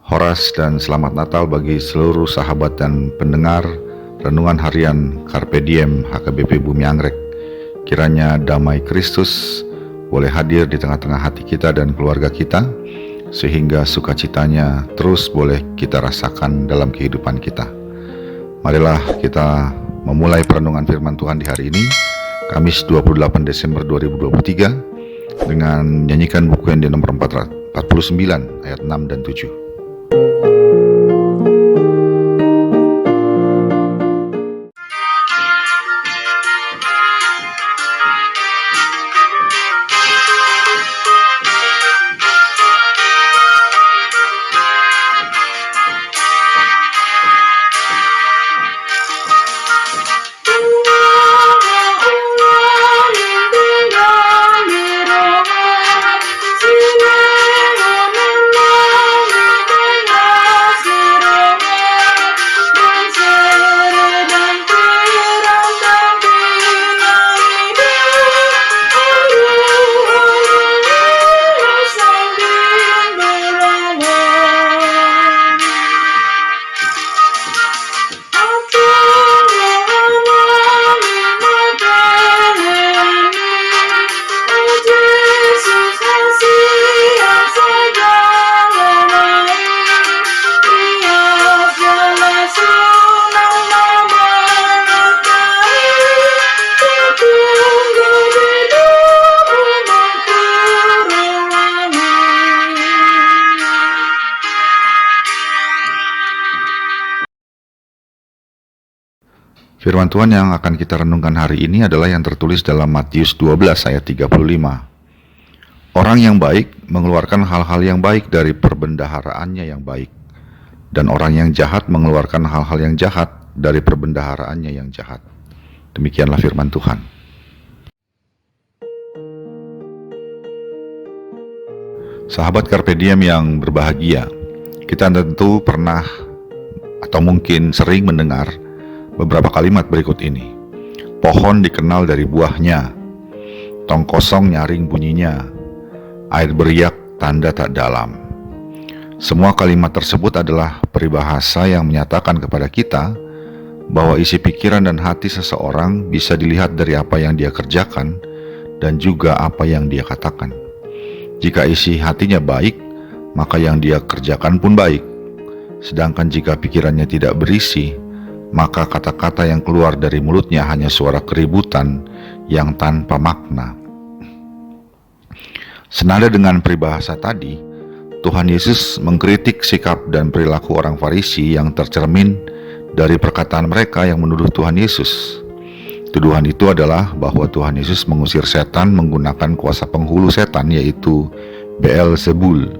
Horas dan selamat Natal bagi seluruh sahabat dan pendengar Renungan Harian Carpe Diem HKBP Bumi Anggrek. Kiranya damai Kristus boleh hadir di tengah-tengah hati kita dan keluarga kita, sehingga sukacitanya terus boleh kita rasakan dalam kehidupan kita. Marilah kita memulai perenungan firman Tuhan di hari ini, Kamis 28 Desember 2023, dengan menyanyikan buku yang di nomor 49 ayat 6 dan 7. Firman Tuhan yang akan kita renungkan hari ini adalah yang tertulis dalam Matius 12 ayat 35. Orang yang baik mengeluarkan hal-hal yang baik dari perbendaharaannya yang baik, dan orang yang jahat mengeluarkan hal-hal yang jahat dari perbendaharaannya yang jahat. Demikianlah firman Tuhan. Sahabat Carpe Diem yang berbahagia, kita tentu pernah atau mungkin sering mendengar beberapa kalimat berikut ini. Pohon dikenal dari buahnya, tong kosong nyaring bunyinya, air beriak tanda tak dalam. Semua kalimat tersebut adalah peribahasa yang menyatakan kepada kita bahwa isi pikiran dan hati seseorang bisa dilihat dari apa yang dia kerjakan dan juga apa yang dia katakan. Jika isi hatinya baik, maka yang dia kerjakan pun baik. Sedangkan jika pikirannya tidak berisi, maka kata-kata yang keluar dari mulutnya hanya suara keributan yang tanpa makna. Senada dengan peribahasa tadi, Tuhan Yesus mengkritik sikap dan perilaku orang Farisi yang tercermin dari perkataan mereka yang menuduh Tuhan Yesus. Tuduhan itu adalah bahwa Tuhan Yesus mengusir setan menggunakan kuasa penghulu setan, yaitu Beelzebul.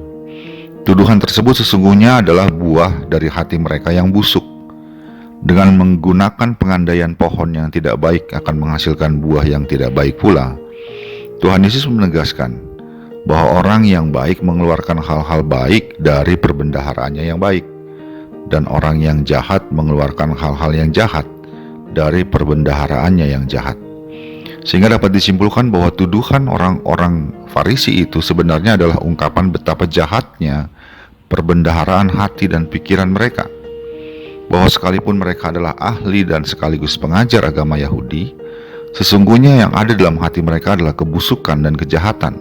Tuduhan tersebut sesungguhnya adalah buah dari hati mereka yang busuk. Dengan menggunakan pengandaian pohon yang tidak baik akan menghasilkan buah yang tidak baik pula, Tuhan Yesus menegaskan bahwa orang yang baik mengeluarkan hal-hal baik dari perbendaharaannya yang baik, dan orang yang jahat mengeluarkan hal-hal yang jahat dari perbendaharaannya yang jahat. Sehingga dapat disimpulkan bahwa tuduhan orang-orang Farisi itu sebenarnya adalah ungkapan betapa jahatnya perbendaharaan hati dan pikiran mereka. Bahwa sekalipun mereka adalah ahli dan sekaligus pengajar agama Yahudi, sesungguhnya yang ada dalam hati mereka adalah kebusukan dan kejahatan,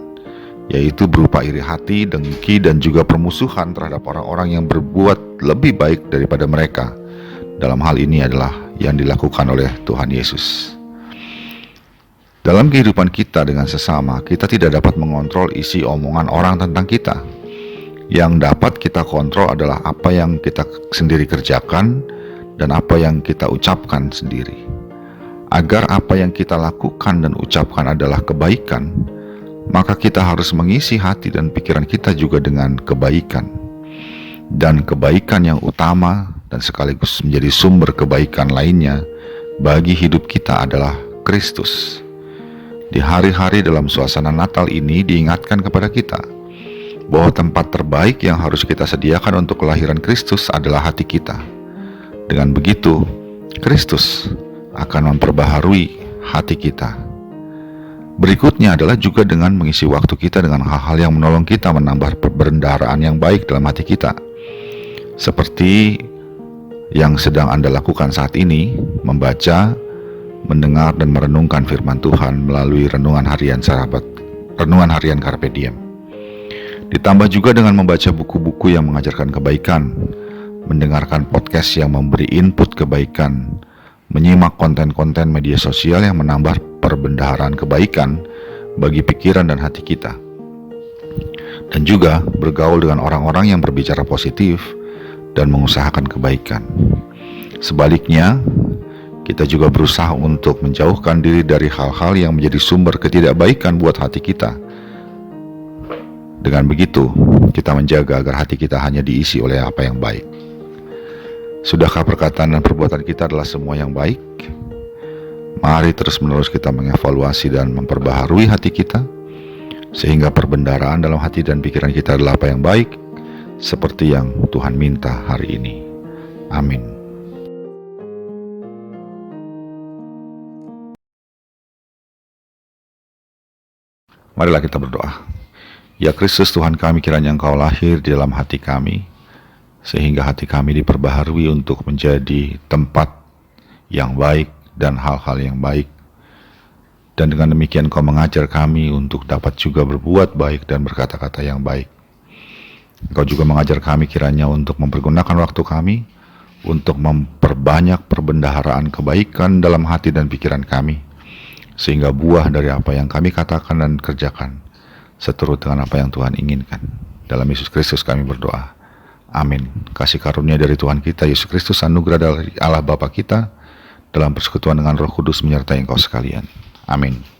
yaitu berupa iri hati, dengki, dan juga permusuhan terhadap orang-orang yang berbuat lebih baik daripada mereka. Dalam hal ini adalah yang dilakukan oleh Tuhan Yesus. Dalam kehidupan kita dengan sesama, kita tidak dapat mengontrol isi omongan orang tentang kita. Yang dapat kita kontrol adalah apa yang kita sendiri kerjakan dan apa yang kita ucapkan sendiri. Agar apa yang kita lakukan dan ucapkan adalah kebaikan, maka kita harus mengisi hati dan pikiran kita juga dengan kebaikan. Dan kebaikan yang utama dan sekaligus menjadi sumber kebaikan lainnya bagi hidup kita adalah Kristus. Di hari-hari dalam suasana Natal ini diingatkan kepada kita bahwa tempat terbaik yang harus kita sediakan untuk kelahiran Kristus adalah hati kita. Dengan begitu, Kristus akan memperbaharui hati kita. Berikutnya adalah juga dengan mengisi waktu kita dengan hal-hal yang menolong kita menambah perbendaharaan yang baik dalam hati kita. Seperti yang sedang Anda lakukan saat ini, membaca, mendengar dan merenungkan firman Tuhan melalui renungan harian Carpe Diem. Ditambah juga dengan membaca buku-buku yang mengajarkan kebaikan, mendengarkan podcast yang memberi input kebaikan, menyimak konten-konten media sosial yang menambah perbendaharaan kebaikan bagi pikiran dan hati kita. Dan juga bergaul dengan orang-orang yang berbicara positif dan mengusahakan kebaikan. Sebaliknya, kita juga berusaha untuk menjauhkan diri dari hal-hal yang menjadi sumber ketidakbaikan buat hati kita. Dengan begitu, kita menjaga agar hati kita hanya diisi oleh apa yang baik. Sudahkah perkataan dan perbuatan kita adalah semua yang baik? Mari terus-menerus kita mengevaluasi dan memperbaharui hati kita, sehingga perbendaharaan dalam hati dan pikiran kita adalah apa yang baik, seperti yang Tuhan minta hari ini. Amin. Marilah kita berdoa. Ya Kristus Tuhan kami, kiranya Engkau lahir di dalam hati kami, sehingga hati kami diperbaharui untuk menjadi tempat yang baik dan hal-hal yang baik. Dan dengan demikian Engkau mengajar kami untuk dapat juga berbuat baik dan berkata-kata yang baik. Engkau juga mengajar kami kiranya untuk mempergunakan waktu kami untuk memperbanyak perbendaharaan kebaikan dalam hati dan pikiran kami, sehingga buah dari apa yang kami katakan dan kerjakan seturut dengan apa yang Tuhan inginkan. Dalam Yesus Kristus kami berdoa. Amin. Kasih karunia dari Tuhan kita Yesus Kristus, anugerah dari Allah Bapa kita, dalam persekutuan dengan Roh Kudus menyertai engkau sekalian. Amin.